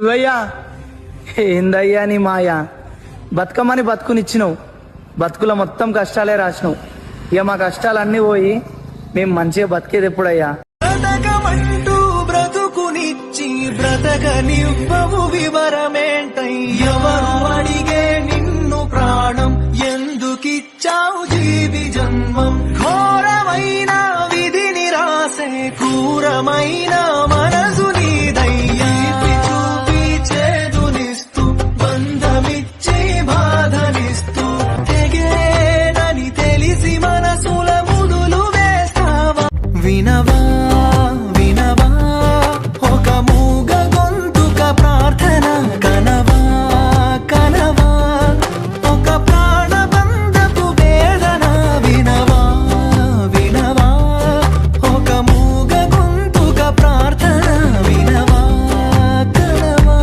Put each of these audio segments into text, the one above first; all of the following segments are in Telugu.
శివయ్యా, ఏందయ్యా నీ మాయా? బతుకమ్మని బతుకునిచ్చినావు, బతుకుల మొత్తం కష్టాలే రాసినావు. ఇక మా కష్టాలన్నీ పోయి మేము మంచిగా బతికేది ఎప్పుడయ్యా? బ్రతకమంటూ బ్రతుకునిచ్చి బ్రతకనివ్వవు వివరమేంటయ్యవరు అడిగే నిన్ను ప్రాణం ఎందుకిచ్చావు జీవి జన్మం? ఘోరమైన విధిని రాసే క్రూరమైన మనసు నీదయ్యా. చూపి చేదునిస్తూ బంధమిచ్చి బాధనిస్తూ తెగేనని తెలిసి మనసుల ముడులు వేస్తావా? వినవా వినవా ఒక మూగ గొంతుక ప్రార్థన కనవా కనవా ఒక ప్రాణబంధపు వేదన. వినవా వినవా ఒక మూగ గొంతుక ప్రార్థన. వినవా కనవా.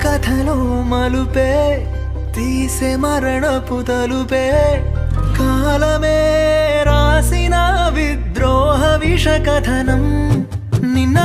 కథలో మలుపే తీసే మరణపు తలుపే కాలమే రాసిన విద్రోహ విష కథనం. నిన్న